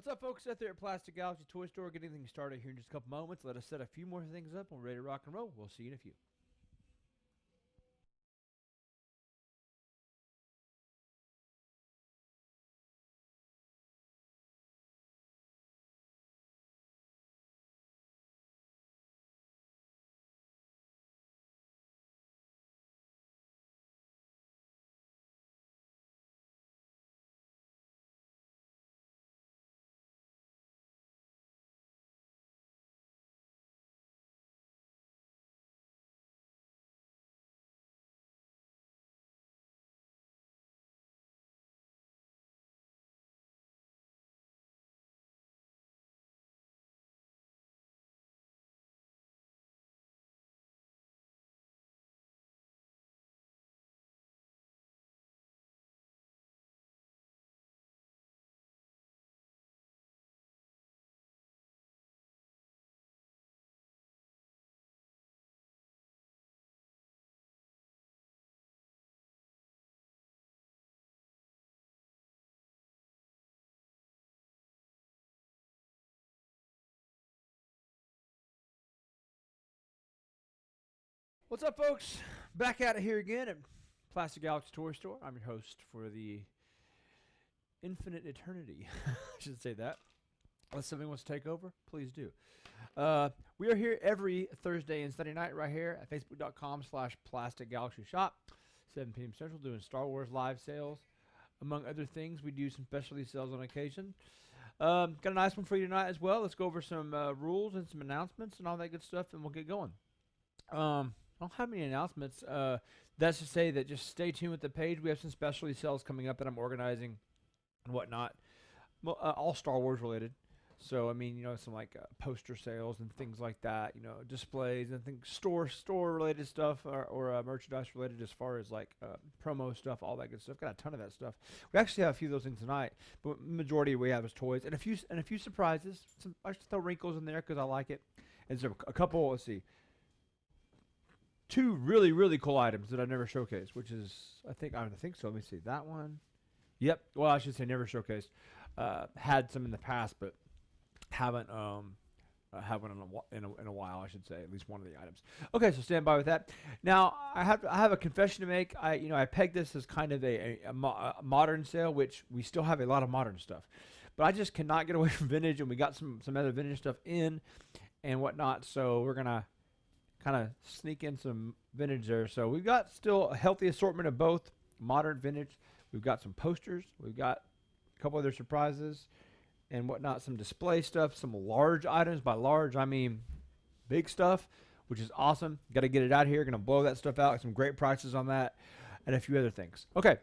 What's up, folks out there at Plastic Galaxy Toy Store? Getting things started here in just a couple moments. Let us set a few more things up and we're ready to rock and roll. We'll see you in a few. What's up, folks? Back at it here again at Plastic Galaxy Toy Store. I'm your host for the infinite eternity. I should say that. Unless somebody wants to take over, please do. We are here every Thursday and Sunday night right here at facebook.com/Plastic Galaxy Shop, 7 p.m. Central, doing Star Wars live sales. Among other things, we do some specialty sales on occasion. Got a nice one for you tonight as well. Let's go over some rules and some announcements and all that good stuff, and we'll get going. I don't have any announcements. That's to say that just stay tuned with the page. We have some specialty sales coming up that I'm organizing and whatnot. Well, all Star Wars related. So, I mean, some like poster sales and things like that, displays and things, store related stuff or merchandise related as far as like promo stuff, all that good stuff. Got a ton of that stuff. We actually have a few of those things tonight, but majority we have is toys and a few surprises. I should throw wrinkles in there because I like it. And so a couple, let's see. 2 really, really cool items that I never showcased, which is, I think so. Let me see. That one. Yep. Well, I should say never showcased. Had some in the past, but haven't had one in a while, I should say. At least one of the items. Okay, so stand by with that. Now, I have a confession to make. I pegged this as kind of a modern sale, which we still have a lot of modern stuff. But I just cannot get away from vintage, and we got some other vintage stuff in and whatnot, so we're going to kind of sneak in some vintage there. So we've got still a healthy assortment of both modern, vintage. We've got some posters. We've got a couple other surprises and whatnot. Some display stuff, some large items. By large, I mean big stuff, which is awesome. Got to get it out here. Going to blow that stuff out. Some great prices on that and a few other things. Okay.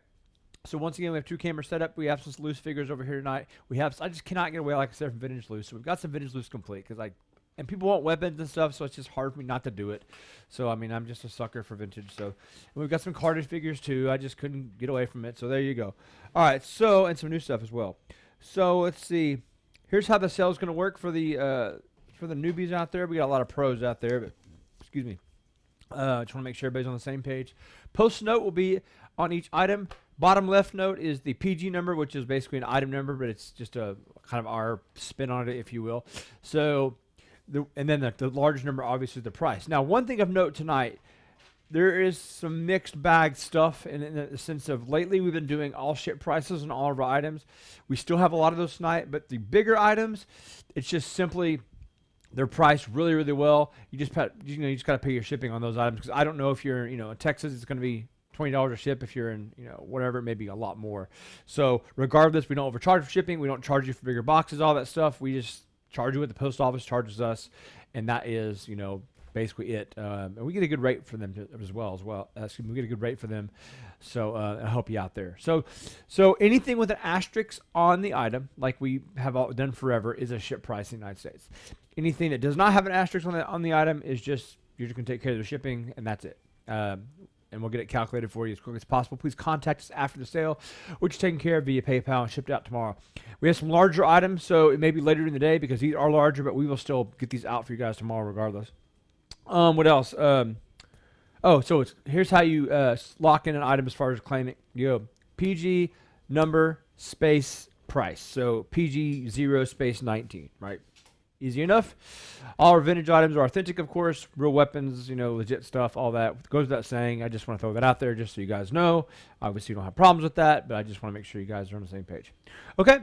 So once again, we have 2 cameras set up. We have some loose figures over here tonight. I just cannot get away, like I said, from vintage loose. So we've got some vintage loose complete because and people want weapons and stuff, so it's just hard for me not to do it. So, I mean, I'm just a sucker for vintage. So, and we've got some carded figures, too. I just couldn't get away from it. So, there you go. All right. So, and some new stuff as well. So, let's see. Here's how the sale's going to work for the newbies out there. We got a lot of pros out there, but excuse me. Just want to make sure everybody's on the same page. Post note will be on each item. Bottom left note is the PG number, which is basically an item number, but it's just a kind of our spin on it, if you will. So, and then the large number, obviously, the price. Now, one thing of note tonight, there is some mixed bag stuff in the sense of lately we've been doing all ship prices on all of our items. We still have a lot of those tonight, but the bigger items, it's just simply they're priced really, really well. You just got to pay your shipping on those items because I don't know if you're in Texas, it's going to be $20 a ship. If you're in whatever, it may be a lot more. So regardless, we don't overcharge for shipping. We don't charge you for bigger boxes, all that stuff. We just charge you what the post office charges us, and that is, basically it. And we get a good rate for them as well. We get a good rate for them, so I'll help you out there. So anything with an asterisk on the item, like we have done forever, is a ship price in the United States. Anything that does not have an asterisk on the item is just you're just going to take care of the shipping, and that's it. And we'll get it calculated for you as quick as possible. Please contact us after the sale, which is taken care of via PayPal and shipped out tomorrow. We have some larger items, so it may be later in the day because these are larger, but we will still get these out for you guys tomorrow regardless. What else? Here's how you lock in an item as far as claiming. You go PG, number, space, price. So PG 0 space 19, right? Easy enough. All our vintage items are authentic, of course. Real weapons, legit stuff, all that. Goes without saying. I just want to throw that out there just so you guys know. Obviously, you don't have problems with that, but I just want to make sure you guys are on the same page. Okay.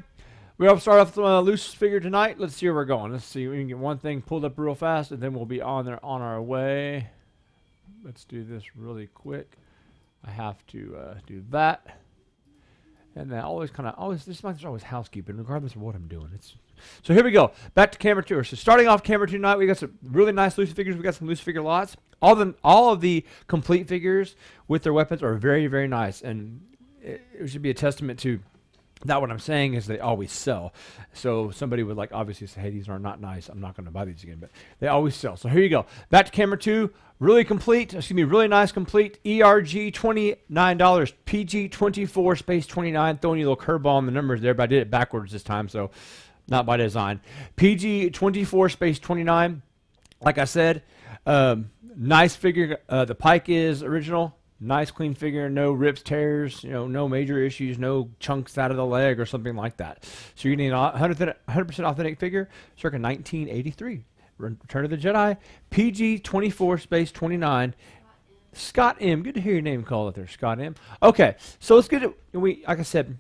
We'll start off with a loose figure tonight. Let's see where we're going. Let's see. We can get one thing pulled up real fast, and then we'll be on our way. Let's do this really quick. I have to do that. And then there's always housekeeping, regardless of what I'm doing. So here we go. Back to camera 2. So starting off camera 2 tonight, we got some really nice loose figures. We got some loose figure lots. All of the complete figures with their weapons are very, very nice. And it should be a testament to that. What I'm saying is they always sell. So somebody would obviously say, hey, these are not nice. I'm not going to buy these again. But they always sell. So here you go. Back to camera 2. Really nice complete. ERG $29. PG 24 space 29. Throwing you a little curveball on the numbers there, but I did it backwards this time, so not by design. PG 24 space 29. Like I said, nice figure. The Pike is original. Nice clean figure, no rips, tears, no major issues, no chunks out of the leg or something like that. So you're getting a 100% authentic figure, circa 1983. Return of the Jedi, PG 24 space 29. Scott M. Good to hear your name called out there, Scott M. Okay, so let's get it. Like I said,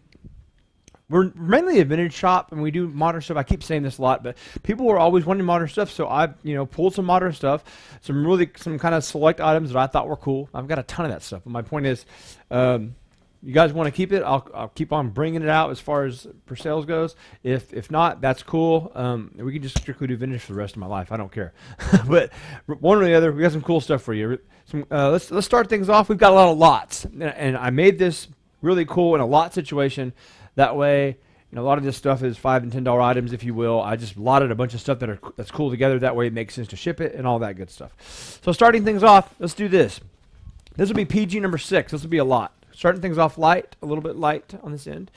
we're mainly a vintage shop, and we do modern stuff. I keep saying this a lot, but people were always wanting modern stuff, so I, pulled some modern stuff, some kind of select items that I thought were cool. I've got a ton of that stuff, but my point is, you guys want to keep it, I'll keep on bringing it out as far as for sales goes. If not, that's cool. We can just strictly do vintage for the rest of my life. I don't care. But one or the other, we got some cool stuff for you. Let's start things off. We've got a lot of lots, and I made this really cool in a lot situation. That way, a lot of this stuff is $5 and $10 items, if you will. I just lotted a bunch of stuff that's cool together. That way, it makes sense to ship it and all that good stuff. So starting things off, let's do this. This will be PG number 6. This will be a lot. Starting things off light, a little bit light on this end.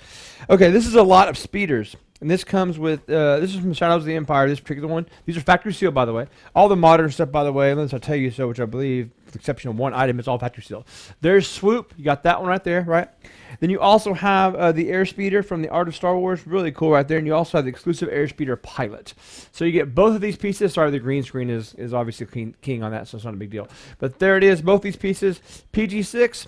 Okay, this is a lot of speeders. And this comes with, this is from Shadows of the Empire, this particular one. These are factory sealed, by the way. All the modern stuff, by the way, unless I tell you so, which I believe, with the exception of one item, it's all factory sealed. There's Swoop. You got that one right there, right? Then you also have the Airspeeder from the Art of Star Wars. Really cool right there. And you also have the exclusive Airspeeder Pilot. So you get both of these pieces. Sorry, the green screen is obviously king on that, so it's not a big deal. But there it is, both these pieces. PG6.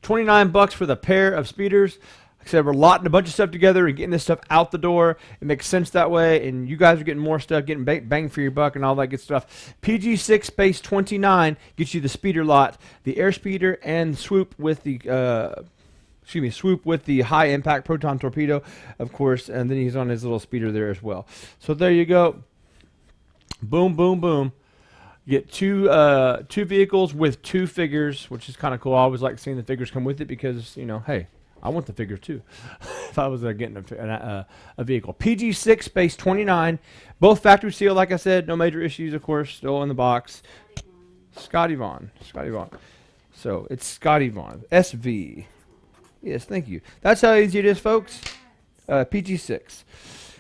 $29 for the pair of speeders. Like I said, we're lotting a bunch of stuff together and getting this stuff out the door. It makes sense that way, and you guys are getting more stuff, getting bang for your buck and all that good stuff. PG6 space 29 gets you the speeder lot, the Airspeeder, and Swoop with the Swoop with the high impact proton torpedo, of course, and then he's on his little speeder there as well. So there you go. Boom, boom, boom. You get two vehicles with 2 figures, which is kind of cool. I always like seeing the figures come with it because, hey, I want the figure too. If I was getting a vehicle. PG6 space 29. Both factory sealed, like I said. No major issues, of course. Still in the box. Scotty Vaughn. So it's Scotty Vaughn. SV. Yes, thank you. That's how easy it is, folks. PG6.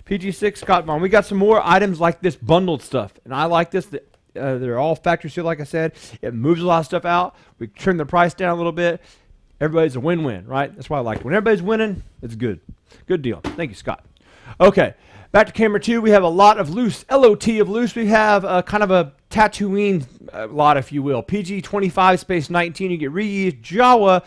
PG6, Scott Vaughn. We got some more items like this bundled stuff. And I like this. They're all factory sealed, like I said. It moves a lot of stuff out. We trim the price down a little bit. Everybody's a win-win, right? That's why I like it. When everybody's winning, it's good. Good deal. Thank you, Scott. Okay, back to camera 2. We have a lot of loose, LOT of loose. We have kind of a Tatooine lot, if you will. PG 25 space 19. You get reused Jawa,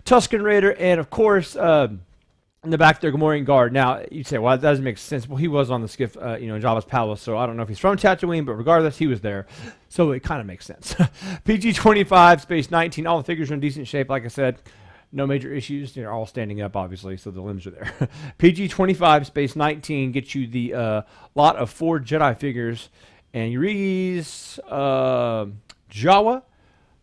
Tusken Raider, and of course, in the back there, Gamorrean Guard. Now, you'd say, well, that doesn't make sense. Well, he was on the skiff, in Jabba's palace, so I don't know if he's from Tatooine, but regardless, he was there. So it kind of makes sense. PG-25, space 19. All the figures are in decent shape, like I said. No major issues. They're all standing up, obviously, so the limbs are there. PG-25, space 19 gets you the lot of 4 Jedi figures. And you reuse Jawa,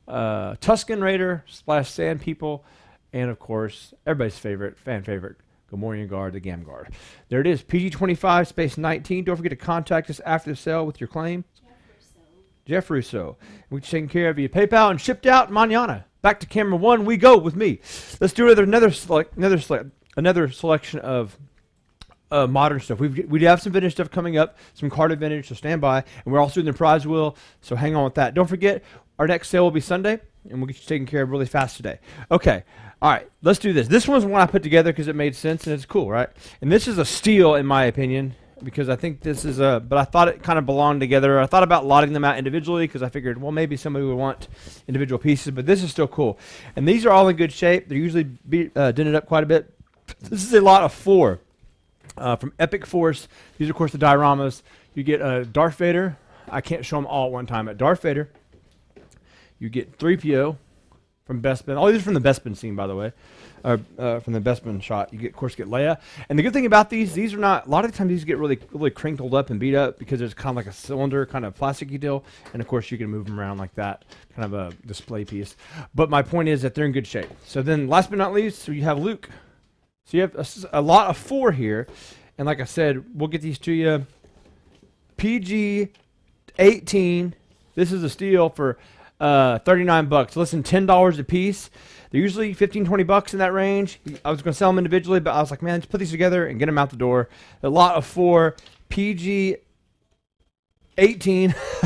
Tusken Raider / Sand People, and, of course, everybody's favorite, fan favorite, Gamorrean Guard, the Gam Guard. There it is, PG-25, space 19. Don't forget to contact us after the sale with your claim. Jeff Russo. We're taking care of you. PayPal and shipped out manana. Back to camera 1 we go with me. Let's do another selection of modern stuff. We have some vintage stuff coming up, some carded vintage, so stand by. And we're also doing the prize wheel, so hang on with that. Don't forget, our next sale will be Sunday. and we'll get you taken care of really fast today. Okay. All right. Let's do this. This one's one I put together because it made sense and it's cool, right? And this is a steal in my opinion because I think this is a, but I thought it kind of belonged together. I thought about lotting them out individually because I figured, well, maybe somebody would want individual pieces, but this is still cool. And these are all in good shape. They're usually dented up quite a bit. This is a lot of 4 from Epic Force. These are, of course, the dioramas. You get Darth Vader. I can't show them all at one time. At Darth Vader, you get 3PO from Bespin. All these are from the Bespin scene, by the way. From the Bespin shot. You get, of course, get Leia. And the good thing about these are not, a lot of the times these get really crinkled up and beat up because there's kind of like a cylinder, kind of plasticky deal. And of course, you can move them around like that, kind of a display piece. But my point is that they're in good shape. So then, last but not least, so you have Luke. So you have a lot of 4 here. And like I said, we'll get these to you. PG-18. This is a steal for $39. Less than $10 a piece. They're usually $15-20 in that range. I was going to sell them individually, but I was like, man, just put these together and get them out the door. A lot of 4 PG-18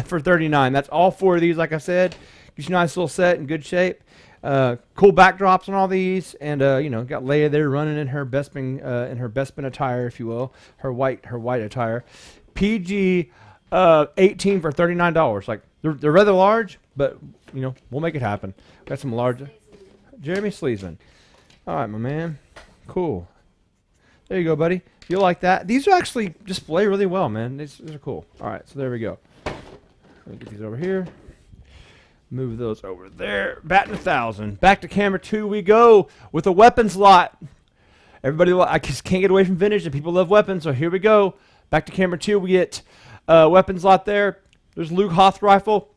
for $39. That's all 4 of these, like I said. Get you a nice little set in good shape. Cool backdrops on all these, and you know, got Leia there running in her Bespin attire, if you will, her white attire. PG 18 for $39. Like they're rather large, but you know, we'll make it happen. Got some large. Jeremy Sleesman. All right, my man. Cool. There you go, buddy. You'll like that. These are actually display really well, man. These are cool. All right, so there we go. Let me get these over here. Move those over there. Batting 1,000. Back to camera 2 we go with a weapons lot. Everybody, I just can't get away from vintage, and people love weapons, so here we go. Back to camera 2, we get weapons lot there. There's Luke Hoth rifle.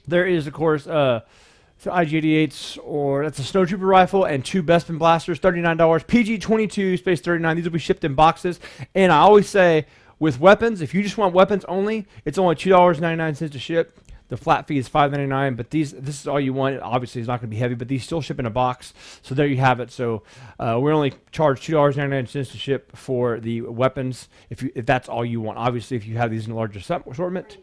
There is, of course, IG-88s, or that's a snowtrooper rifle, and 2 Bespin blasters, $39. PG-22, space 39. These will be shipped in boxes. And I always say, with weapons, if you just want weapons only, it's only $2.99 to ship. The flat fee is $5.99, but this is all you want. Obviously, it's not going to be heavy, but these still ship in a box. So there you have it. So we only charge $2.99 to ship for the weapons if that's all you want. Obviously, if you have these in a larger assortment,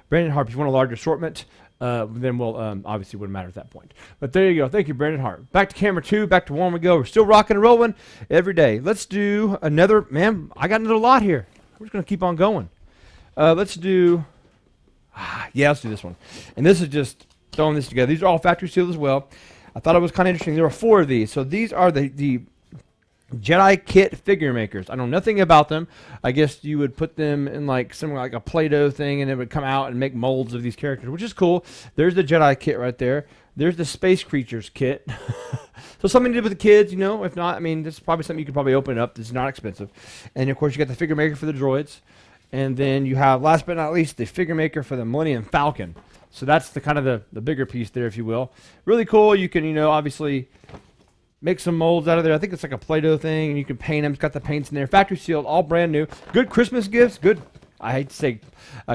Brandon Harp, if you want a larger assortment, then we'll obviously wouldn't matter at that point. But there you go. Thank you, Brandon Hart. Back to camera 2. Back to 1 we go. We're still rocking and rolling every day. Let's do another. Man, I got another lot here. We're just going to keep on going. Let's do. Yeah, let's do this one. And this is just throwing this together. These are all factory sealed as well. I thought it was kind of interesting. There were 4 of these. So these are the Jedi kit figure makers. I know nothing about them. I guess you would put them in like somewhere like a Play-Doh thing, and it would come out and make molds of these characters, which is cool. There's the Jedi kit right there. There's the Space Creatures kit. So something to do with the kids, you know. If not, I mean, this is probably something you could probably open up. This is not expensive. And of course, you got the figure maker for the droids. And then you have, last but not least, the figure maker for the Millennium Falcon. So that's the kind of the bigger piece there, if you will. Really cool. You can, you know, obviously make some molds out of there. I think it's like a Play-Doh thing, and you can paint them. It's got the paints in there. Factory sealed, all brand new. Good Christmas gifts. Good, I hate to say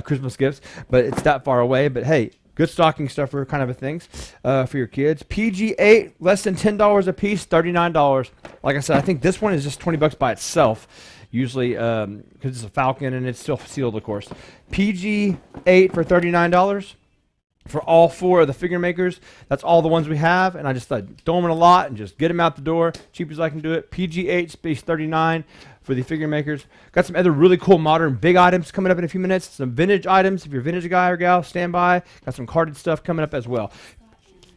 Christmas gifts, but it's that far away. But hey, good stocking stuffer kind of a things for your kids. PG-8, less than $10 a piece, $39. Like I said, I think this one is just $20 by itself. Usually, because it's a Falcon and it's still sealed, of course. PG-8 for $39 for all 4 of the figure makers. That's all the ones we have, and I just thought throw them in a lot and just get them out the door, cheap as I can do it. PG-8 space 39 for the figure makers. Got some other really cool modern big items coming up in a few minutes. Some vintage items. If you're a vintage guy or gal, stand by. Got some carded stuff coming up as well.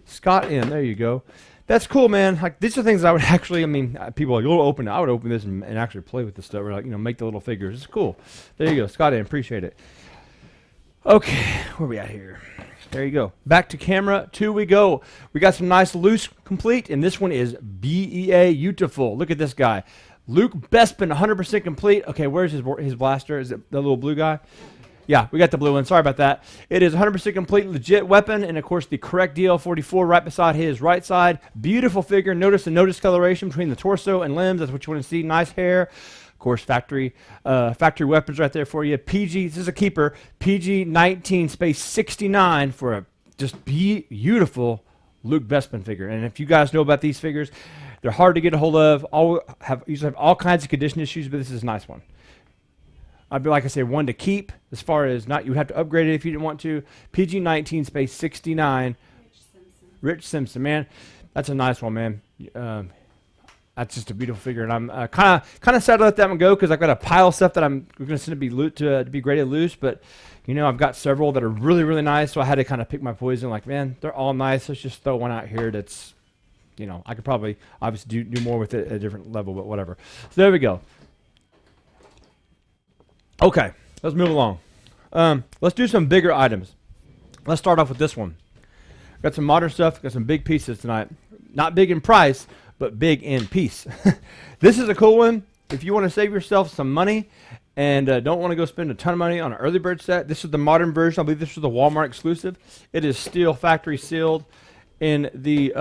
Scott M, there you go. That's cool, man. Like, these are things I would actually, I mean, people are like, oh, open it. I would open this and actually play with this stuff. Or like, you know, make the little figures. It's cool. There you go. Scott, I appreciate it. Okay, where are we at here? There you go. Back to camera 2 we go. We got some nice loose complete, and this one is BEA Beautiful. Look at this guy. Luke Bespin, 100% complete. Okay, where's his blaster? Is it the little blue guy? Yeah, we got the blue one. Sorry about that. It is 100% complete, legit weapon, and of course the correct DL44 right beside his right side. Beautiful figure. Notice the no discoloration between the torso and limbs. That's what you want to see. Nice hair. Of course, factory weapons right there for you. PG. This is a keeper. PG-19 space 69 for a just beautiful Luke Bespin figure. And if you guys know about these figures, they're hard to get a hold of. Usually have all kinds of condition issues, but this is a nice one. I'd be, like I say, one to keep as far as not, you would have to upgrade it if you didn't want to. PG-19 space 69. Rich Simpson, man, that's a nice one, man. That's just a beautiful figure, and I'm kind of sad to let that one go because I've got a pile of stuff that I'm going to send to be graded loose. But you know, I've got several that are really, really nice, so I had to kind of pick my poison. Like, man, they're all nice. Let's just throw one out here that's, you know, I could probably obviously do more with it at a different level, but whatever. So there we go. Okay, let's move along. Let's do some bigger items. Let's start off with this one. Got some modern stuff. Got some big pieces tonight. Not big in price, but big in piece. This is a cool one. If you want to save yourself some money and don't want to go spend a ton of money on an early bird set, this is the modern version. I believe this was the Walmart exclusive. It is still factory sealed in the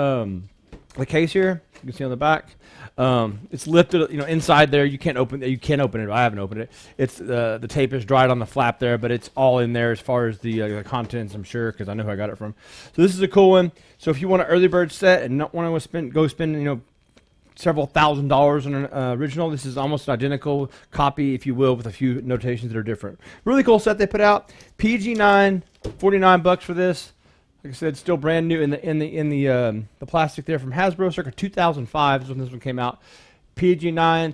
case here. You can see on the back. It's lifted, you know, inside there. You can't open it. I haven't opened it. It's the tape is dried on the flap there, but it's all in there as far as the contents, I'm sure, because I know who I got it from. So this is a cool one. So if you want an early bird set and not want to go spend, you know, several $1,000s on an original, this is almost an identical copy, if you will, with a few notations that are different. Really cool set they put out. PG9, $49 for this. Like I said, still brand new in the plastic there from Hasbro, circa 2005 is when this one came out. PG9,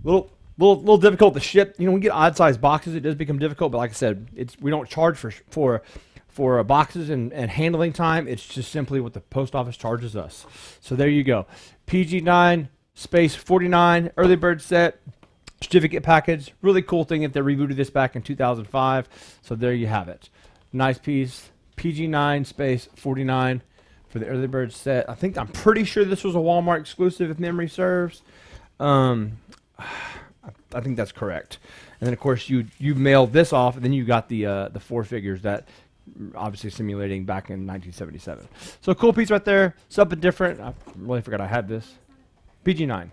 little difficult to ship. You know, when we get odd size boxes, it does become difficult. But like I said, we don't charge for boxes and handling time. It's just simply what the post office charges us. So there you go. PG9 space 49 early bird set. Certificate package. Really cool thing if they rebooted this back in 2005. So there you have it. Nice piece. PG9 space 49 for the early bird set. I'm pretty sure this was a Walmart exclusive if memory serves. I think that's correct. And then of course you mailed this off, and then you got the 4 figures that obviously simulating back in 1977. So cool piece right there. Something different. I really forgot I had this. PG9.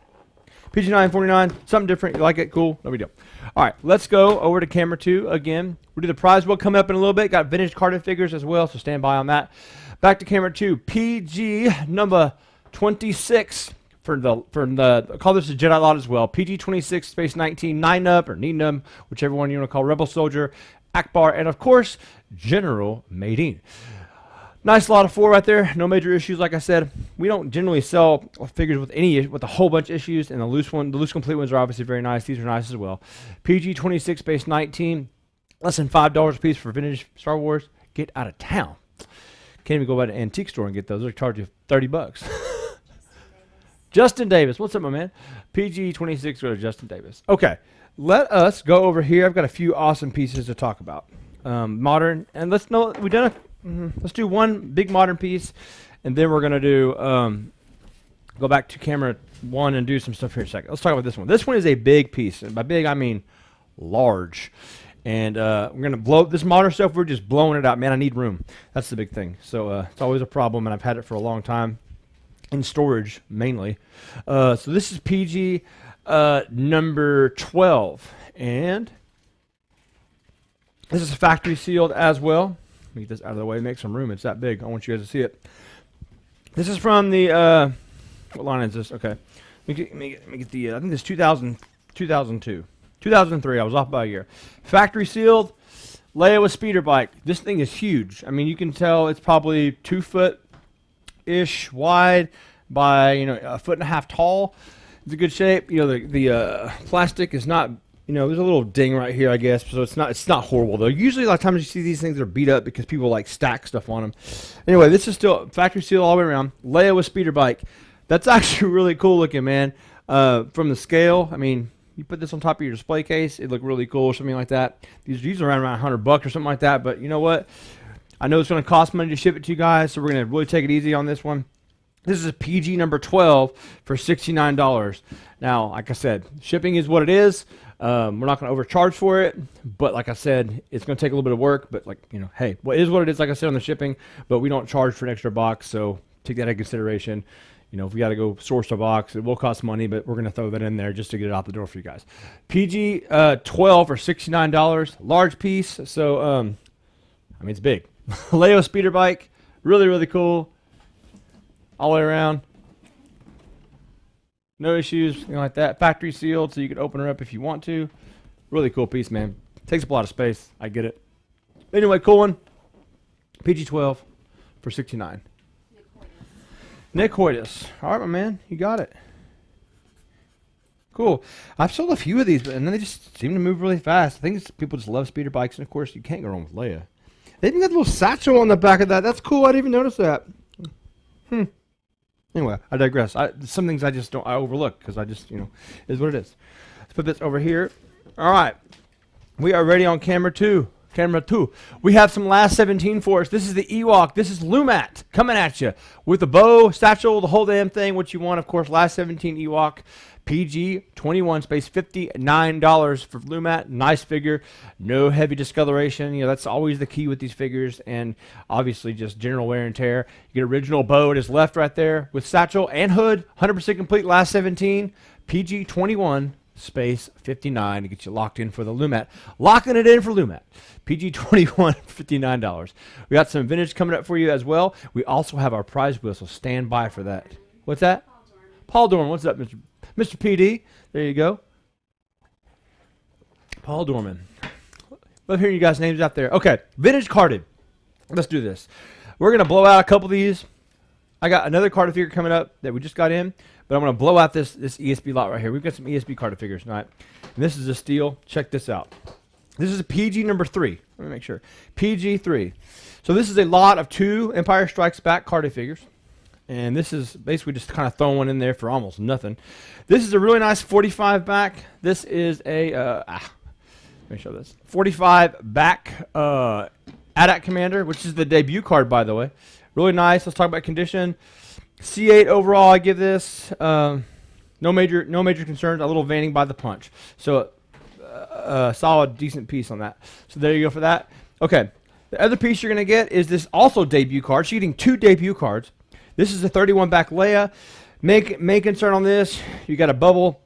PG9 49, something different. You like it? Cool. No big deal. All right, let's go over to camera 2 again. We'll do the prize wheel coming up in a little bit. Got vintage carded figures as well, so stand by on that. Back to camera 2. PG number 26 for the I call this a Jedi lot as well. PG 26 space 19 9-up or Neenum, whichever one you want to call, Rebel Soldier, Akbar, and of course General Madine. Nice lot of 4 right there. No major issues. Like I said, we don't generally sell figures with a whole bunch of issues, and the loose complete ones are obviously very nice. These are nice as well. PG 26 space 19, less than $5 a piece for vintage Star Wars. Get out of town. Can't even go by the antique store and get those. They'll charge you $30. Justin Davis, what's up, my man? PG 26, go to Justin Davis. Okay, let us go over here. I've got a few awesome pieces to talk about. Modern, and let's do one big modern piece, and then we're gonna do go back to camera 1 and do some stuff here in a second. Let's talk about this one. This one is a big piece, and by big I mean large. And we're gonna blow this modern stuff. We're just blowing it out, man. I need room. That's the big thing. So it's always a problem, and I've had it for a long time in storage mainly. So this is PG number 12, and this is factory sealed as well. Let me get this out of the way, make some room. It's that big. I want you guys to see it. This is from the, what line is this? Okay. Let me get the, I think this is 2002. 2003, I was off by a year. Factory sealed, Leia with speeder bike. This thing is huge. I mean, you can tell it's probably 2 foot-ish wide by, you know, 1.5 feet tall. It's a good shape. You know, the plastic is not, you know, there's a little ding right here, I guess, so it's not horrible, though. Usually, a lot of times you see these things that are beat up because people, like, stack stuff on them. Anyway, this is still factory seal all the way around. Leia with speeder bike. That's actually really cool looking, man. From the scale, I mean, you put this on top of your display case, it look really cool or something like that. These are around $100 or something like that, but you know what? I know it's going to cost money to ship it to you guys, so we're going to really take it easy on this one. This is a PG number 12 for $69. Now, like I said, shipping is what it is. We're not going to overcharge for it, but like I said, it's going to take a little bit of work, but like, you know, hey, what is what it is, like I said, on the shipping, but we don't charge for an extra box, so take that into consideration. You know, if we got to go source a box, it will cost money, but we're going to throw that in there just to get it out the door for you guys. PG 12 for $69, large piece, so, I mean, it's big. Leo speeder bike, really, really cool. All the way around. No issues, anything like that. Factory sealed, so you can open her up if you want to. Really cool piece, man. Takes up a lot of space. I get it. Anyway, cool one. PG 12 for $69. Nick Hoytus. All right, my man. You got it. Cool. I've sold a few of these, and then they just seem to move really fast. I think it's people just love speeder bikes, and of course, you can't go wrong with Leia. They even got a little satchel on the back of that. That's cool. I didn't even notice that. Anyway, I digress. Some things I overlook because I just, is what it is. Let's put this over here. All right. We are ready on camera two. Camera 2. We have some last 17 for us. This is the Ewok. This is Lumat coming at you with the bow, satchel, the whole damn thing. What you want, of course, last 17 Ewok. PG 21 space $59 for Lumat. Nice figure. No heavy discoloration. That's always the key with these figures. And obviously just general wear and tear. You get original bow at his left right there with satchel and hood. 100% complete last 17. PG 21 space 59 to get you locked in for the Lumat. Locking it in for Lumat. PG 21, $59. We got some vintage coming up for you as well. We also have our prize wheel, so stand by for that. What's that? Paul Dorman. What's up, Mr. PD? There you go. Paul Dorman. Love hearing you guys' names out there. Okay, vintage carded. Let's do this. We're going to blow out a couple of these. I got another carded figure coming up that we just got in, but I'm going to blow out this ESB lot right here. We've got some ESB carded figures tonight. And this is a steal. Check this out. This is a PG number 3. Let me make sure. PG 3. So this is a lot of 2 Empire Strikes Back carded figures. And this is basically just kind of throwing one in there for almost nothing. This is a really nice 45 back. This is a, let me show this. 45 back AT-AT Commander, which is the debut card, by the way. Really nice. Let's talk about condition. C8 overall, I give this. No major concerns. A little veining by the punch. So solid, decent piece on that. So there you go for that. Okay. The other piece you're going to get is this also debut card. So you're getting 2 debut cards. This is a 31 back Leia. Main concern on this, you got a bubble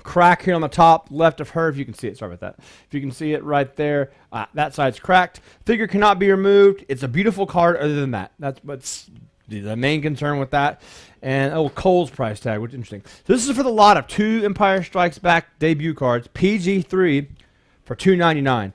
crack here on the top left of her, if you can see it. Sorry about that. If you can see it right there, that side's cracked. Figure cannot be removed. It's a beautiful card other than that. That's what's the main concern with that. And Cole's price tag, which is interesting. So this is for the lot of 2 Empire Strikes Back debut cards, PG3 for $2.99.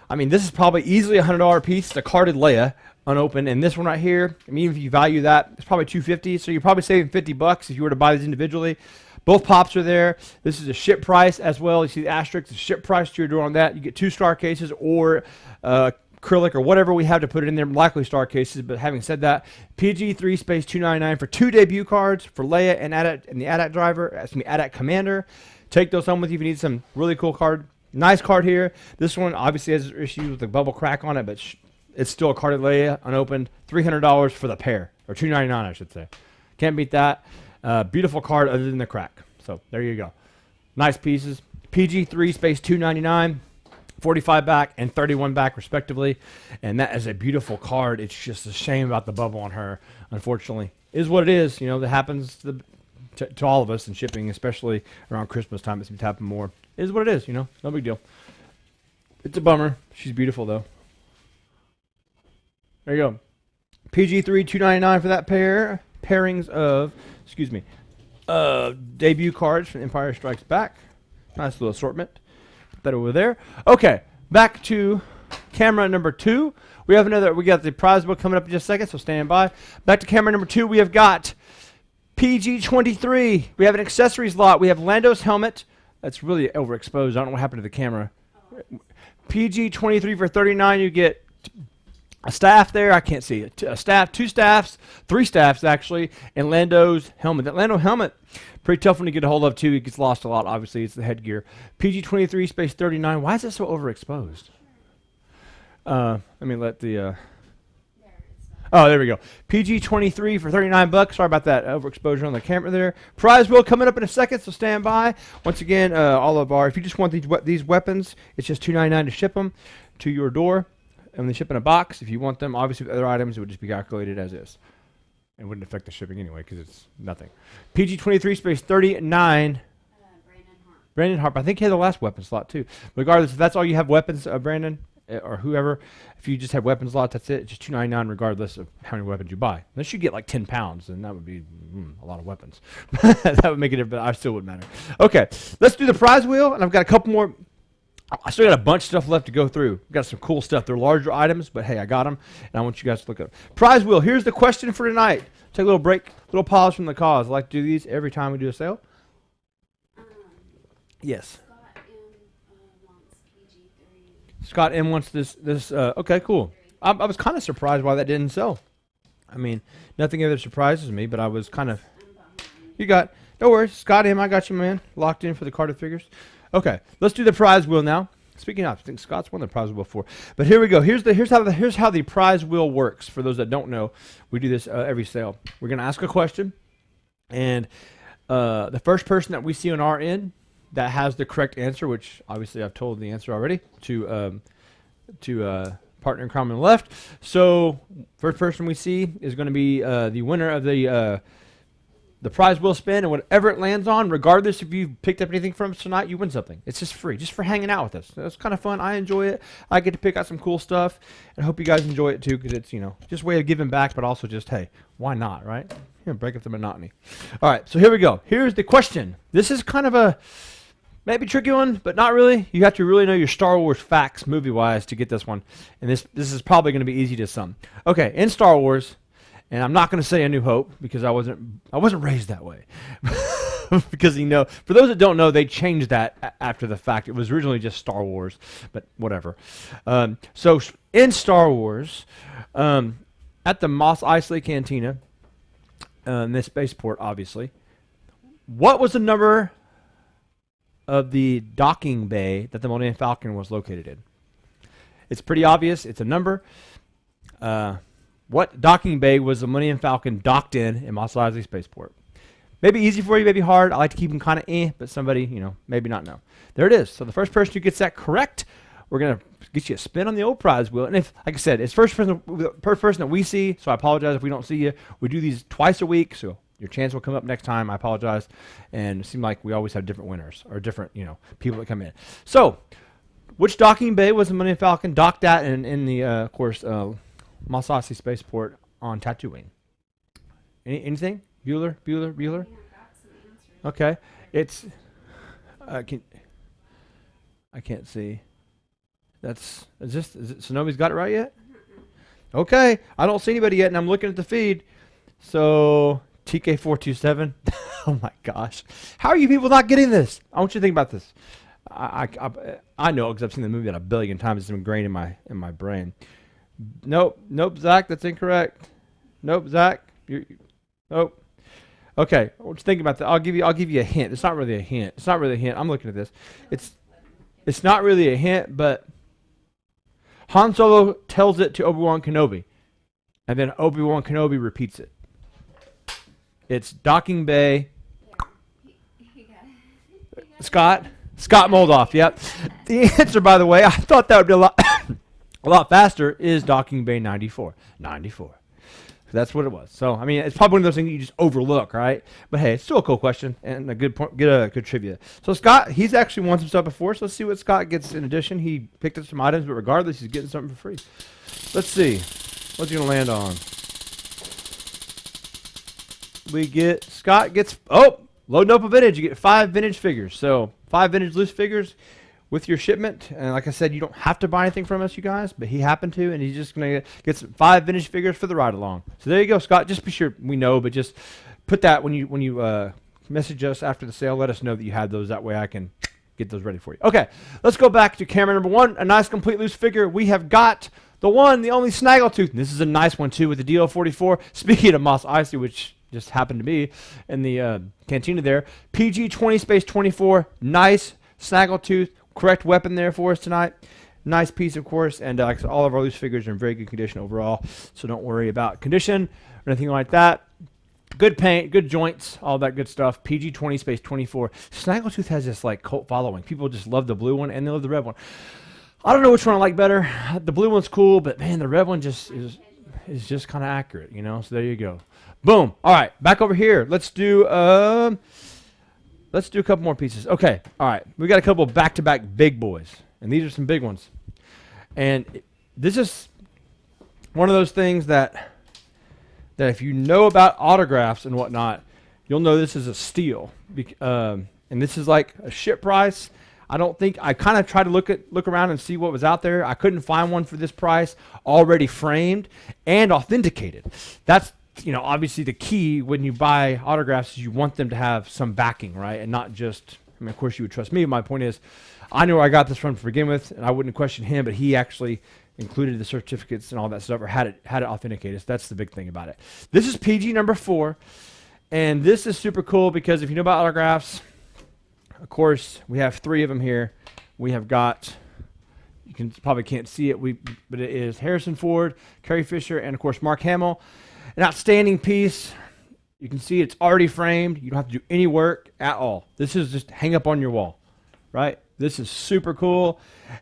I mean, this is probably easily a $100 piece. It's a carded Leia, unopened, and this one right here, I mean, even if you value that, it's probably $250. So you're probably saving $50 if you were to buy these individually. Both pops are there. This is a ship price as well. You see the asterisk, the ship price to your door on that. You get 2 star cases or acrylic or whatever we have to put it in there, likely star cases. But having said that, PG3 space $2.99 for 2 debut cards for Leia and the AT-AT driver, AT-AT Commander. Take those home with you if you need some really cool card. Nice card here. This one obviously has issues with the bubble crack on it, but it's still a carded Leia, unopened. $300 for the pair, or $2.99 I should say. Can't beat that. Beautiful card other than the crack. So there you go. Nice pieces. PG3 space $2.99, 45 back and 31 back respectively. And that is a beautiful card. It's just a shame about the bubble on her, unfortunately. Is what it is. That happens to all of us in shipping, especially around Christmas time. It seems to happen more. It is what it is, no big deal. It's a bummer. She's beautiful though. There you go. PG3 $2.99 for that pair. Pairings of, debut cards from Empire Strikes Back. Nice little assortment. Put that over there. Okay, back to camera number 2. We got the prize book coming up in just a second, so stand by. Back to camera number 2, we have got PG23. We have an accessories lot. We have Lando's helmet. That's really overexposed. I don't know what happened to the camera. PG23 for $39. You get a staff there. I can't see it. A staff, 2 staffs, 3 staffs actually, and Lando's helmet. That Lando helmet, pretty tough one to get a hold of too. It gets lost a lot. Obviously, it's the headgear. PG23 space 39. Why is it so overexposed? Let me let the. Oh, there we go. PG23 for $39. Sorry about that overexposure on the camera there. Prize wheel coming up in a second, so stand by. Once again, all of our, if you just want these weapons, it's just $2.99 to ship them to your door. And they ship in a box. If you want them, obviously with other items, it would just be calculated as is. It wouldn't affect the shipping anyway because it's nothing. PG23 space 39. Brandon Harp. I think he had the last weapon slot too. Regardless, if that's all you have weapons, Brandon, or whoever, if you just have weapon slots, that's it. It's just $2.99 regardless of how many weapons you buy. Unless you get like 10 pounds, then that would be a lot of weapons. That would make it, but I still wouldn't matter. Okay, let's do the prize wheel, and I've got a couple more I still got a bunch of stuff left to go through. Got some cool stuff. They're larger items, but hey, I got them, and I want you guys to look at them. Prize wheel. Here's the question for tonight. Take a little break, little pause from the cause. I like to do these every time we do a sale. Yes. Scott M wants this. Okay, cool. I was kind of surprised why that didn't sell. I mean, nothing ever surprises me, but I was kind of. You got. No worries, Scott M. I got you, man. Locked in for the Carter figures. Okay, let's do the prize wheel now. Speaking of, I think Scott's won the prize wheel before. But here we go. Here's how the prize wheel works. For those that don't know, we do this every sale. We're gonna ask a question, and the first person that we see on our end that has the correct answer, which obviously I've told the answer already to partner in crime on the left. So first person we see is going to be the winner of the prize wheel spin, and whatever it lands on, regardless if you picked up anything from us tonight, you win something. It's just free, just for hanging out with us. It's kind of fun. I enjoy it. I get to pick out some cool stuff, and I hope you guys enjoy it too, because it's, just a way of giving back, but also just, hey, why not, right? Break up the monotony. All right, so here we go. Here's the question. This is kind of a maybe tricky one, but not really. You have to really know your Star Wars facts movie-wise to get this one, and this is probably going to be easy to some. Okay, in Star Wars. And I'm not going to say A New Hope because I wasn't raised that way. Because for those that don't know, they changed that after the fact. It was originally just Star Wars, but whatever. So in Star Wars, at the Mos Eisley Cantina, in this spaceport, obviously, what was the number of the docking bay that the Millennium Falcon was located in? It's pretty obvious. It's a number. What docking bay was the Millennium Falcon docked in Mos Eisley Spaceport? Maybe easy for you, maybe hard. I like to keep them kind of but somebody, maybe not know. There it is. So the first person who gets that correct, we're going to get you a spin on the old prize wheel. And if, like I said, it's first person that we see, so I apologize if we don't see you. We do these twice a week, so your chance will come up next time. I apologize. And it seems like we always have different winners or different, people that come in. So which docking bay was the Millennium Falcon docked at in the, of course, Mos Eisley Spaceport on Tatooine? Anything? Bueller? Okay. It's I can't see. So nobody's got it right yet? Okay. I don't see anybody yet, and I'm looking at the feed. So TK427. Oh my gosh. How are you people not getting this? I want you to think about this. I know because I've seen the movie that a billion times. It's ingrained in my brain. Nope, Zach, that's incorrect. Nope, Zach, nope. Okay, what you think about that? I'll give you a hint. It's not really a hint. I'm looking at this. It's not really a hint, but Han Solo tells it to Obi-Wan Kenobi, and then Obi-Wan Kenobi repeats it. It's docking bay. Scott Moldoff. Yep. The answer, by the way, I thought that would be a lot faster, is docking bay 94. 94. That's what it was. So, I mean, it's probably one of those things that you just overlook, right? But hey, it's still a cool question and a good point. Get a good trivia. So Scott, he's actually won some stuff before. So let's see what Scott gets in addition. He picked up some items, but regardless, he's getting something for free. Let's see. What's he gonna land on? Scott gets loading up a vintage. You get 5 vintage figures. So 5 vintage loose figures with your shipment. And like I said, you don't have to buy anything from us, you guys, but he happened to, and he's just going to get some 5 vintage figures for the ride along. So there you go, Scott. Just be sure we know, but just put that when you message us after the sale, let us know that you had those. That way I can get those ready for you. Okay, let's go back to camera number 1, a nice complete loose figure. We have got the one, the only Snaggletooth. And this is a nice one too with the DL44. Speaking of Mos Eisley, which just happened to be in the cantina there, PG-20 space 24, nice Snaggletooth. Correct weapon there for us tonight. Nice piece, of course, and all of our loose figures are in very good condition overall, so don't worry about condition or anything like that. Good paint, good joints, all that good stuff. PG-20 space 24. Snaggletooth has this cult following. People just love the blue one and they love the red one. I don't know which one I like better. The blue one's cool, but man, the red one just is just kind of accurate, So there you go. Boom. All right, back over here. Let's do a couple more pieces. Okay, all right. We got a couple of back-to-back big boys, and these are some big ones. And this is one of those things that if you know about autographs and whatnot, you'll know this is a steal. And this is like a ship price. I don't think I kind of tried to look around and see what was out there. I couldn't find one for this price, already framed and authenticated. That's obviously the key when you buy autographs is you want them to have some backing, right? And not just, I mean, of course you would trust me. My point is, I knew where I got this from to begin with, and I wouldn't question him, but he actually included the certificates and all that stuff, or had it authenticated. So that's the big thing about it. This is PG number 4, and this is super cool because if you know about autographs, of course, we have 3 of them here. We have got, you probably can't see it, but it is Harrison Ford, Carrie Fisher, and of course Mark Hamill. An outstanding piece. You can see it's already framed. You don't have to do any work at all. This is just hang up on your wall, right? This is super cool,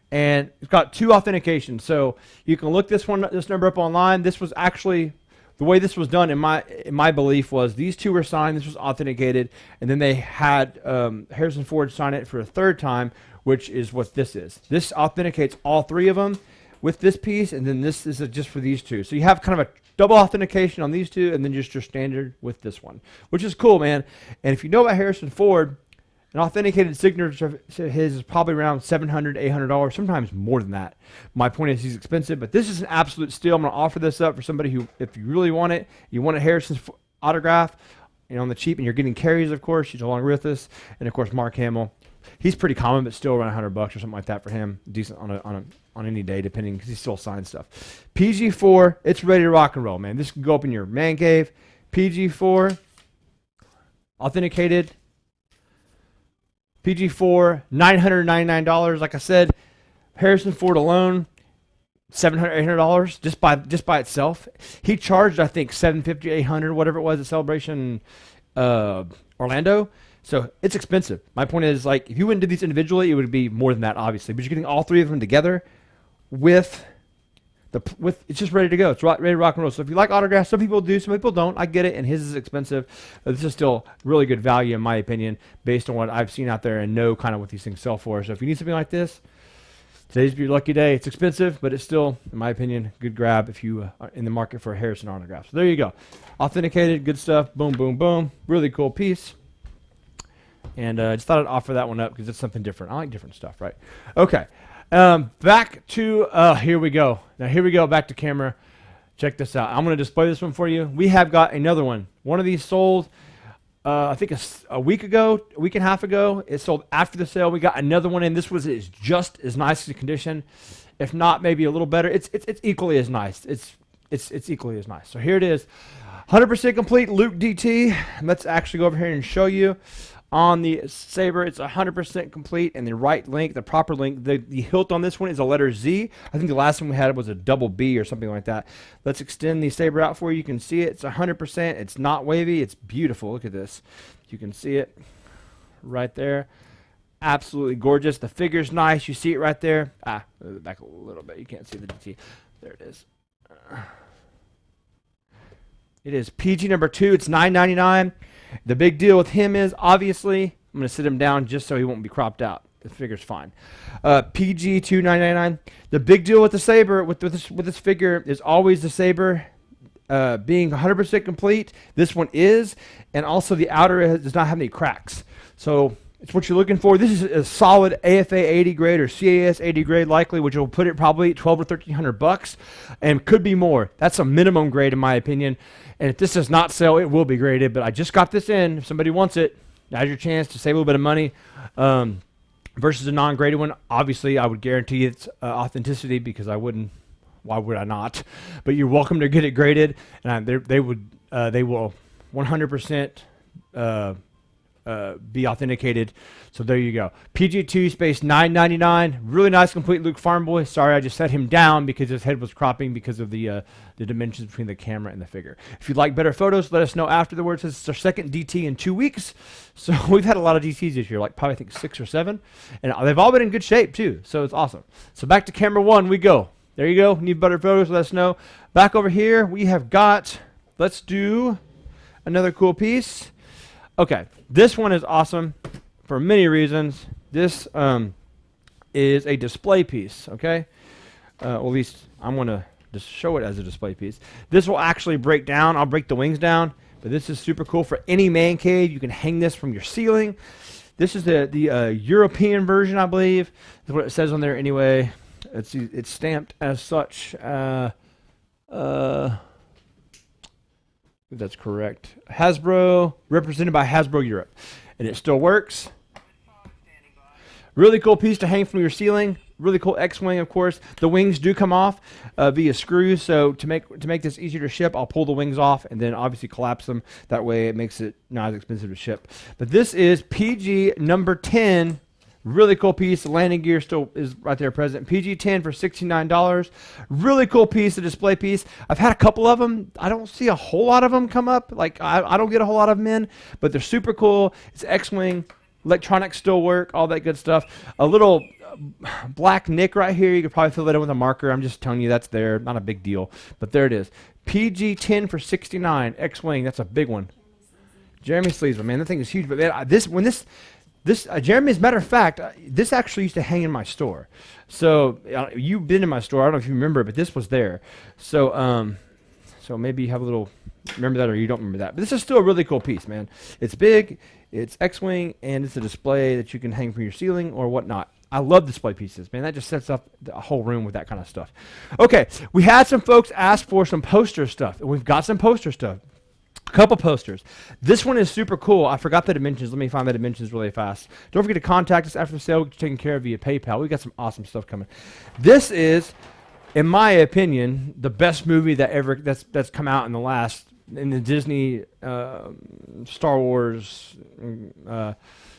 and it's got 2 authentications. So you can look this number up online. This was actually the way this was done. In my belief was these 2 were signed. This was authenticated, and then they had Harrison Ford sign it for a 3rd time, which is what this is. This authenticates all 3 of them with this piece, and then this is just for these 2. So you have kind of a double authentication on these 2, and then just your standard with this one, which is cool, man. And if you know about Harrison Ford, an authenticated signature of his is probably around $700, $800, sometimes more than that. My point is he's expensive, but this is an absolute steal. I'm going to offer this up for somebody who, if you really want it, you want a Harrison autograph, on the cheap, and you're getting Carrie's, of course. She's along with us, and of course Mark Hamill. He's pretty common, but still around $100 or something like that for him. Decent on any day, depending, because he still signs stuff. PG4, it's ready to rock and roll, man. This can go up in your man cave. PG4, authenticated. PG4, $999. Like I said, Harrison Ford alone, $700, $800 just by itself. He charged, I think, $750, $800, whatever it was at Celebration Orlando. So it's expensive. My point is, like, if you went into these individually, it would be more than that, obviously. But you're getting all 3 of them together with it's just ready to go. It's ready to rock and roll. So if you like autographs, some people do, some people don't. I get it, and his is expensive. But this is still really good value, in my opinion, based on what I've seen out there and know kind of what these things sell for. So if you need something like this, today's your lucky day. It's expensive, but it's still, in my opinion, good grab if you are in the market for a Harrison autograph. So there you go. Authenticated, good stuff. Boom, boom, boom. Really cool piece. And I just thought I'd offer that one up because it's something different. I like different stuff, right? Okay. Back to, here we go. Now, here we go, back to camera. Check this out. I'm going to display this one for you. We have got another one. One of these sold, I think a week and a half ago. It sold after the sale. We got another one in. This is just as nice as a condition, if not maybe a little better. It's equally as nice. It's equally as nice. So here it is. 100% complete Luke DT. Let's actually go over here and show you. On the Saber, it's 100% complete, and the right link, the proper link, the hilt on this one is a letter Z. I think the last one we had was a double B or something like that. Let's extend the Saber out for you. You can see it. It's 100%. It's not wavy. It's beautiful. Look at this. You can see it right there. Absolutely gorgeous. The figure's nice. You see it right there. Back a little bit. You can't see the DT. There it is. It is PG number 2. It's $9.99. The big deal with him is, obviously, I'm going to sit him down just so he won't be cropped out. The figure's fine. PG $2,999. The big deal with the Saber, with this figure, is always the Saber being 100% complete. This one is, and also the outer does not have any cracks. So it's what you're looking for. This is a solid AFA 80 grade or CAS 80 grade likely, which will put it probably $1,200 or $1,300, and could be more. That's a minimum grade in my opinion. And if this does not sell, it will be graded. But I just got this in. If somebody wants it, now's your chance to save a little bit of money. Versus a non-graded one, obviously I would guarantee its authenticity because I wouldn't. Why would I not? But you're welcome to get it graded, and they will 100% be authenticated. So there you go. PG2 space $9.99. Really nice complete Luke Farm Boy. Sorry, I just set him down because his head was cropping because of the dimensions between the camera and the figure. If you'd like better photos, let us know afterwards. This is our second DT in 2 weeks. So we've had a lot of DTs this year, like probably I think 6 or 7. And they've all been in good shape too. So it's awesome. So back to camera 1 we go. There you go. Need better photos, let us know. Back over here we have got, let's do another cool piece. Okay, this one is awesome for many reasons. This is a display piece, okay? Or at least I'm going to just show it as a display piece. This will actually break down. I'll break the wings down, but this is super cool for any man cave. You can hang this from your ceiling. This is the European version, I believe. That's what it says on there anyway. It's stamped as such. If that's correct. Hasbro, represented by Hasbro Europe. And it still works. Really cool piece to hang from your ceiling. Really cool X-wing, of course. The wings do come off via screws, so to make this easier to ship, I'll pull the wings off and then obviously collapse them. That way it makes it not as expensive to ship. But this is PG number 10. Really cool piece. The landing gear still is right there present. PG-10 for $69. Really cool piece, a display piece. I've had a couple of them. I don't see a whole lot of them come up. Like, I don't get a whole lot of them in, but they're super cool. It's X-wing. Electronics still work, all that good stuff. A little black nick right here. You could probably fill that in with a marker. I'm just telling you that's there. Not a big deal, but there it is. PG-10 for $69. X-wing, that's a big one. Jeremy Sleesman, man, that thing is huge. But man, Jeremy, as a matter of fact, this actually used to hang in my store. So you've been in my store. I don't know if you remember, but this was there. So so maybe you have a little remember that, or you don't remember that. But this is still a really cool piece, man. It's big, it's X-wing, and it's a display that you can hang from your ceiling or whatnot. I love display pieces, man. That just sets up a whole room with that kind of stuff. Okay, we had some folks ask for some poster stuff, and we've got some poster stuff. A couple posters. This one is super cool. I forgot the dimensions. Let me find the dimensions really fast. Don't forget to contact us after the sale. We'll get you taken care of via PayPal. We've got some awesome stuff coming. This is, in my opinion, the best movie that's come out in the Disney Star Wars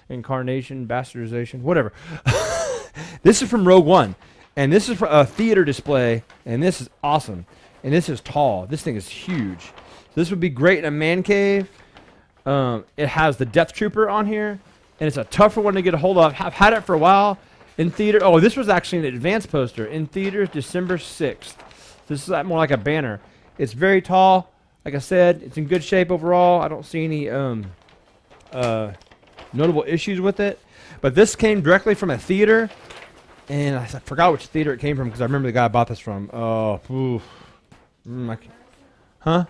incarnation, bastardization, whatever. This is from Rogue One, and this is for a theater display, and this is awesome, and this is tall. This thing is huge. This would be great in a man cave. It has the Death Trooper on here, and it's a tougher one to get a hold of. I've had it for a while in theater. Oh, this was actually an advance poster in theaters December 6th. This is more like a banner. It's very tall. Like I said, it's in good shape overall. I don't see any notable issues with it. But this came directly from a theater, and I forgot which theater it came from because I remember the guy I bought this from. Oh, oof. Huh?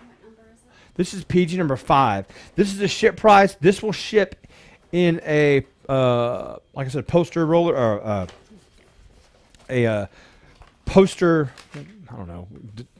This is PG number 5. This is the ship price. This will ship in a, like I said, poster roller, or a poster, I don't know,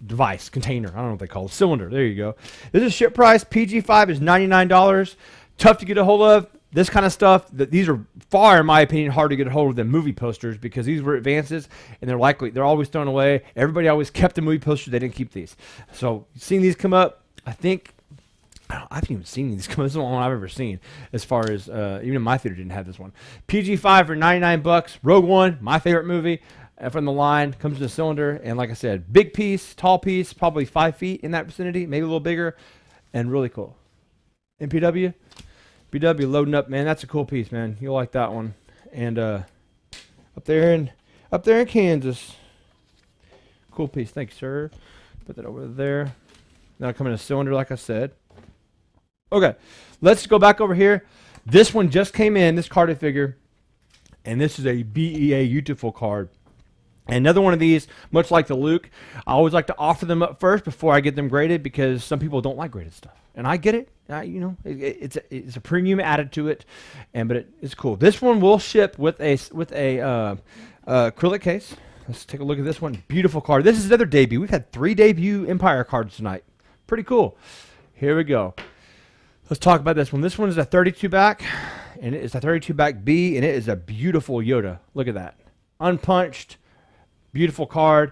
device, container. I don't know what they call it. Cylinder. There you go. This is ship price. PG5 is $99. Tough to get a hold of. This kind of stuff, these are far, in my opinion, hard to get a hold of than movie posters because these were advances and they're always thrown away. Everybody always kept the movie posters. They didn't keep these. So seeing these come up, I haven't even seen these come up. This is the only one I've ever seen as far as, even in my theater didn't have this one. PG5 for $99. Rogue One, my favorite movie from the line, comes in a cylinder. And like I said, big piece, tall piece, probably 5 feet in that vicinity, maybe a little bigger, and really cool. MPW? BW loading up, man. That's a cool piece, man. You'll like that one. And up there in Kansas. Cool piece. Thank you, sir. Put that over there. That'll come in a cylinder, like I said. Okay, let's go back over here. This one just came in, this carded figure. And this is a BEA Beautiful card. And another one of these, much like the Luke, I always like to offer them up first before I get them graded because some people don't like graded stuff. And I get it. It's a premium added to it, but it's cool. This one will ship with a acrylic case. Let's take a look at this one. Beautiful card. This is another debut. We've had 3 debut Empire cards tonight. Pretty cool. Here we go. Let's talk about this one. This one is a 32 back, and it is a 32 back B, and it is a beautiful Yoda. Look at that. Unpunched. Beautiful card.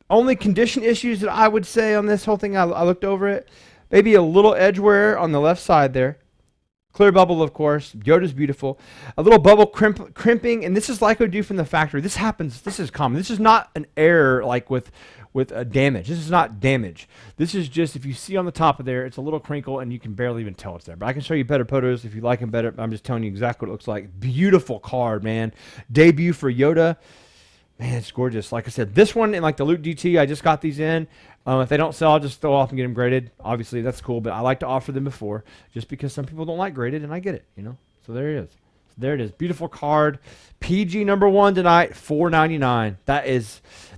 Only condition issues that I would say on this whole thing, I looked over it. Maybe a little edge wear on the left side there. Clear bubble, of course. Yoda's beautiful. A little bubble crimping, and this is like we do from the factory. This happens. This is common. This is not an error like with a damage. This is not damage. This is just, if you see on the top of there, it's a little crinkle, and you can barely even tell it's there. But I can show you better photos if you like them better. I'm just telling you exactly what it looks like. Beautiful card, man. Debut for Yoda. Man, it's gorgeous. Like I said, this one and like the Luke DT, I just got these in. If they don't sell, I'll just throw off and get them graded. Obviously, that's cool, but I like to offer them before just because some people don't like graded, and I get it, So there it is. There it is. Beautiful card. PG number 1 tonight, $4.99.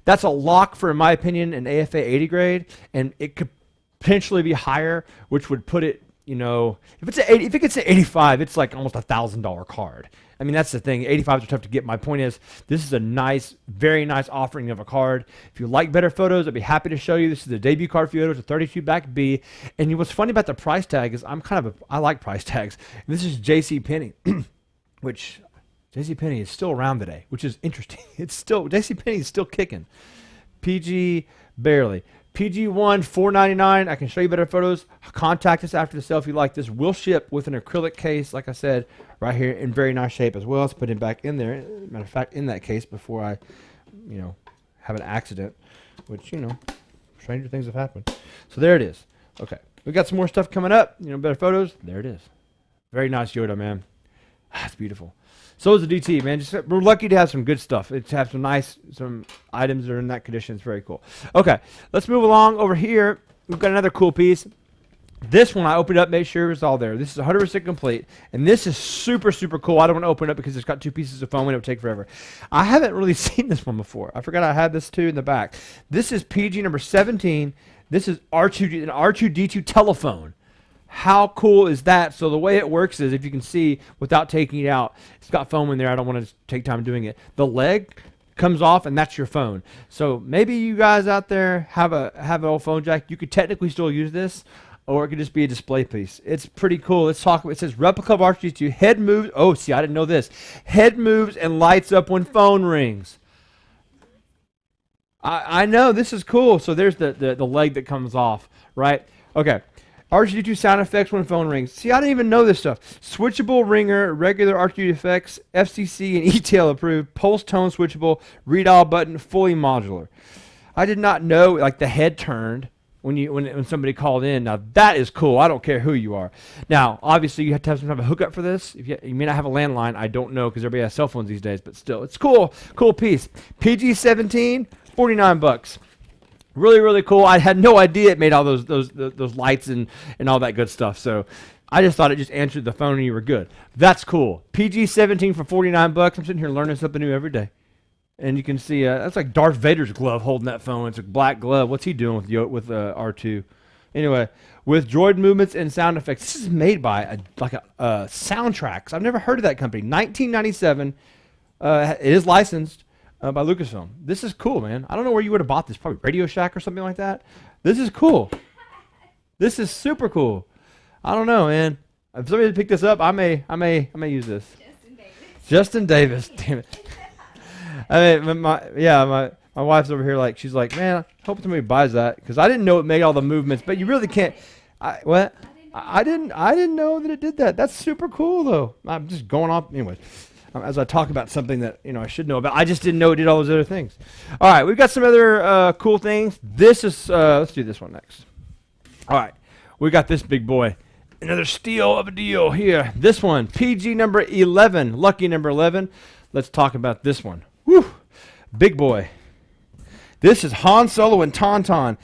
That's a lock for, in my opinion, an AFA 80 grade, and it could potentially be higher, which would put it you know, if it gets to 85, it's like almost $1,000 card. I mean, that's the thing. 85s are tough to get. My point is, this is a nice, very nice offering of a card. If you like better photos, I'd be happy to show you. This is the debut card for you. It's a 32 back B. And what's funny about the price tag is I like price tags. And this is JCPenney, which JCPenney is still around today, which is interesting. JCPenney is still kicking. PG, barely. PG1, $4.99. I can show you better photos. Contact us after the sale if you like this. We'll ship with an acrylic case, like I said, right here in very nice shape as well. Let's put it back in there. Matter of fact, in that case before I, have an accident, which, stranger things have happened. So there it is. Okay. We got some more stuff coming up. Better photos. There it is. Very nice Yoda, man. That's beautiful. So is the DT, man. We're lucky to have some good stuff. It's have some items that are in that condition. It's very cool. Okay, let's move along over here. We've got another cool piece. This one I opened up, made sure it was all there. This is 100% complete, and this is super, super cool. I don't want to open it up because it's got 2 pieces of foam and it would take forever. I haven't really seen this one before. I forgot I had this too in the back. This is PG number 17. This is an R2D2 telephone. How cool is that? So the way it works is, if you can see without taking it out, it's got foam in there. I don't want to take time doing it. The leg comes off and that's your phone. So maybe you guys out there have an old phone jack. You could technically still use this, or it could just be a display piece. It's pretty cool. Let's talk about it. It says replica of R2D2. Head moves. Oh, see, I didn't know this. Head moves and lights up when phone rings. I know, this is cool. So there's the leg that comes off, right? Okay. R2D2 sound effects when phone rings. See, I didn't even know this stuff. Switchable ringer, regular R2D2 effects, FCC and e-tail approved, pulse tone switchable, read all button, fully modular. I did not know, like, the head turned when somebody called in. Now that is cool. I don't care who you are. Now, obviously, you have to have some type of hookup for this. You may not have a landline. I don't know because everybody has cell phones these days, but still, it's cool. Cool piece. PG-17, $49. Really, really cool. I had no idea it made all those lights and all that good stuff. So I just thought it just answered the phone and you were good. That's cool. PG-17 for $49. I'm sitting here learning something new every day. And you can see that's like Darth Vader's glove holding that phone. It's a black glove. What's he doing with R2? Anyway, with droid movements and sound effects. This is made by Soundtracks. I've never heard of that company. 1997. It is licensed by Lucasfilm. This is cool, man. I don't know where you would have bought this. Probably Radio Shack or something like that. This is cool. This is super cool. I don't know, man. If somebody picked this up, I may use this. Justin Davis. Damn it. I mean, my wife's over here she's like, man, I hope somebody buys that because I didn't know it made all the movements. But you really can't. I didn't know that it did that. That's super cool though. I'm just going off anyways. As I talk about something that I should know about. I just didn't know it did all those other things. All right, we've got some other cool things. This is let's do this one next. All right, we got this big boy. Another steal of a deal here. This one, PG number 11, lucky number 11. Let's talk about this one. Woo, big boy. This is Han Solo and Tauntaun,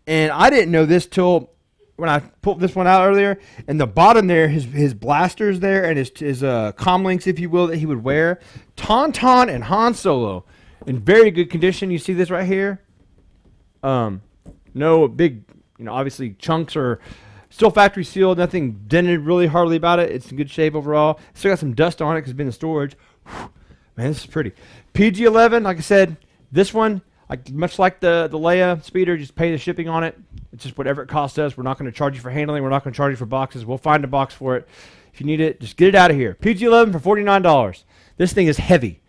and I didn't know this till when I pulled this one out earlier. And the bottom there, his blasters there, and his comm links, if you will, that he would wear. Tauntaun and Han Solo in very good condition. You see this right here. No big, obviously chunks are still factory sealed. Nothing dented really hardly about it. It's in good shape overall. Still got some dust on it because it's been in storage. Whew. Man, this is pretty. PG-11, like I said, this one, much like the Leia speeder, just pay the shipping on it. It's just whatever it costs us. We're not going to charge you for handling. We're not going to charge you for boxes. We'll find a box for it. If you need it, just get it out of here. PG-11 for $49. This thing is heavy.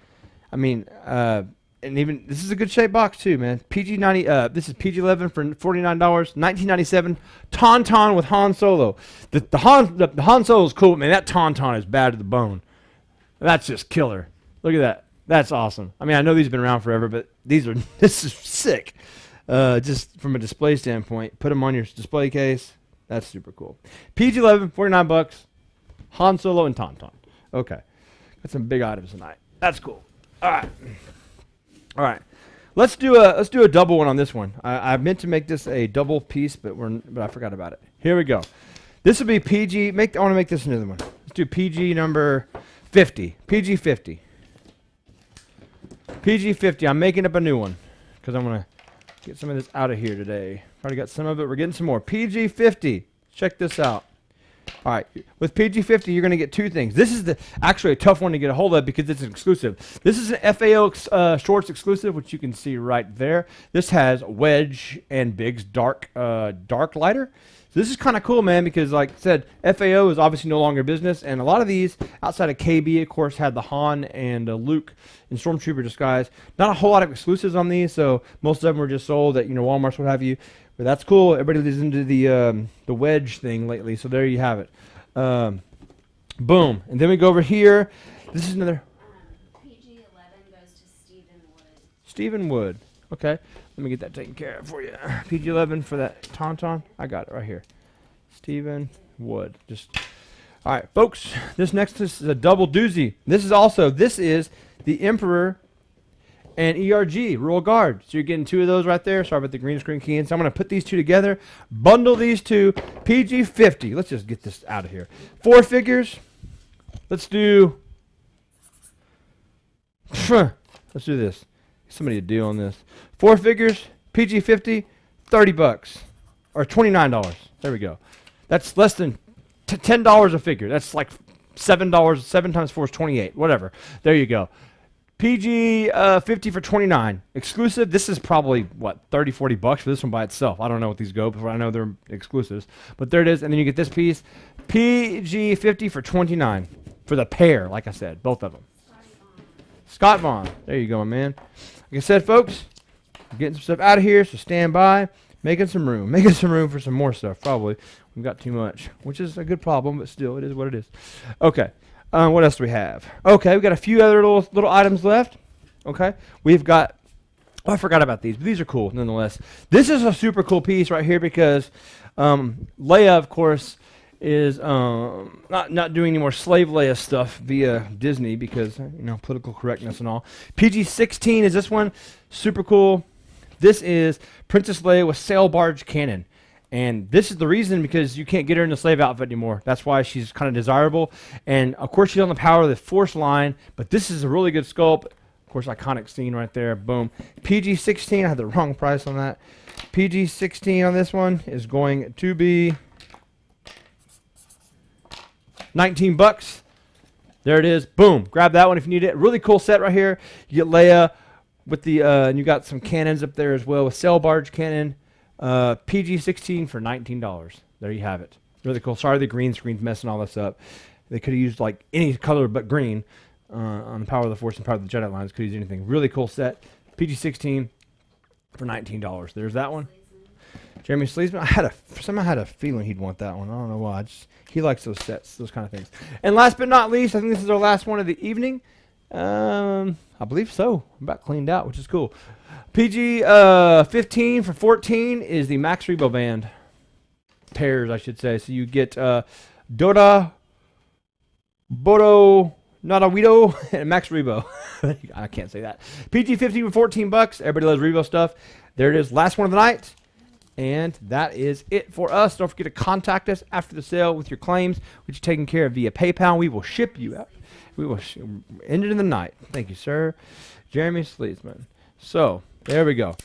I mean, and even this is a good shape box too, man. PG-90. This is PG-11 for $49. 1997. Tauntaun with Han Solo. The Han Solo is cool, man. That Tauntaun is bad to the bone. That's just killer. Look at that. That's awesome. I mean, I know these have been around forever, but this is sick. Just from a display standpoint, put them on your display case. That's super cool. PG-11, $49. Han Solo and Tauntaun. Okay. Got some big items tonight. That's cool. All right. Let's do a double one on this one. I meant to make this a double piece, but I forgot about it. Here we go. This will be PG. I want to make this another one. Let's do PG number 50. PG 50. PG 50. I'm making up a new one because I'm going to get some of this out of here today. Already got some of it. We're getting some more. PG 50. Check this out. All right, with PG50, you're going to get two things. This is actually a tough one to get a hold of because it's an exclusive. This is an FAO Shorts exclusive, which you can see right there. This has Wedge and Big's dark lighter. So this is kind of cool, man, because like I said, FAO is obviously no longer business, and a lot of these, outside of KB, of course, had the Han and Luke in Stormtrooper disguise. Not a whole lot of exclusives on these, so most of them were just sold at Walmart's, what have you. But that's cool. Everybody is into the Wedge thing lately, so there you have it. Boom. And then we go over here. This is another. PG-11 goes to Stephen Wood. Stephen Wood. Okay. Let me get that taken care of for you. PG-11 for that Tauntaun. I got it right here. Stephen Wood. All right, folks. This next is a double doozy. This is the Emperor and ERG, Royal Guard. So you're getting two of those right there. Sorry about the green screen keying. So I'm going to put these two together, bundle these two, PG50. Let's just get this out of here. 4 figures. Let's do this. Somebody a deal on this. 4 figures, PG50, $30 or $29. There we go. That's less than $10 a figure. That's like $7. 7 times 4 is 28. Whatever. There you go. PG 50 for $29. Exclusive. This is probably what, 30, $40 for this one by itself. I don't know what these go for. I know they're exclusives, but there it is. And then you get this piece, PG 50 for $29 for the pair. Like I said, both of them. Scott Vaughn. There you go, man. Like I said, folks, I'm getting some stuff out of here, so stand by. Making some room for some more stuff. Probably we've got too much, which is a good problem, but still, it is what it is. Okay. What else do we have? Okay, we've got a few other little items left. Okay, we've got. Oh, I forgot about these, but these are cool nonetheless. This is a super cool piece right here because Leia, of course, is not doing any more slave Leia stuff via Disney because political correctness and all. PG-16 is this one. Super cool. This is Princess Leia with sail barge cannon. And this is the reason because you can't get her in the slave outfit anymore. That's why she's kind of desirable. And, of course, she's on the Power of the Force line. But this is a really good sculpt. Of course, iconic scene right there. Boom. PG-16. I had the wrong price on that. PG-16 on this one is going to be $19. There it is. Boom. Grab that one if you need it. Really cool set right here. You get Leia with the and you got some cannons up there as well with sail barge cannon. PG-16 for $19. There you have it. Really cool. Sorry the green screen's messing all this up. They could have used like any color but green on the Power of the Force and Power of the Jedi lines. Could use anything. Really cool set. PG-16 for $19. There's that one. Jeremy Sleesman. I had a feeling he'd want that one. I don't know why. He likes those sets, those kind of things. And last but not least, I think this is our last one of the evening. I believe so. I'm about cleaned out, which is cool. PG 15 for 14 is the Max Rebo band pairs, I should say. So you get Dora, Bodo, Nadawido, and Max Rebo. I can't say that. PG 15 for $14. Everybody loves Rebo stuff. There it is. Last one of the night. And that is it for us. Don't forget to contact us after the sale with your claims, which are taken care of via PayPal. We will ship you out. We will end it in the night. Thank you, sir. Jeremy Sleesman. So, there we go.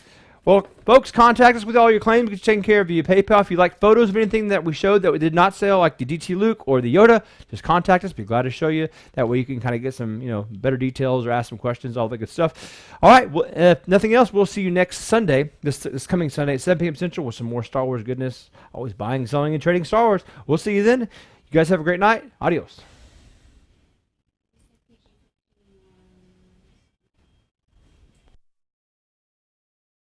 Well, folks, contact us with all your claims. Get taken care of via PayPal. If you like photos of anything that we showed that we did not sell, like the DT Luke or the Yoda, just contact us. Be glad to show you. That way you can kind of get some, better details or ask some questions, all that good stuff. All right. Well, if nothing else, we'll see you next Sunday, this coming Sunday at 7 p.m. Central with some more Star Wars goodness. Always buying, selling, and trading Star Wars. We'll see you then. You guys have a great night. Adios.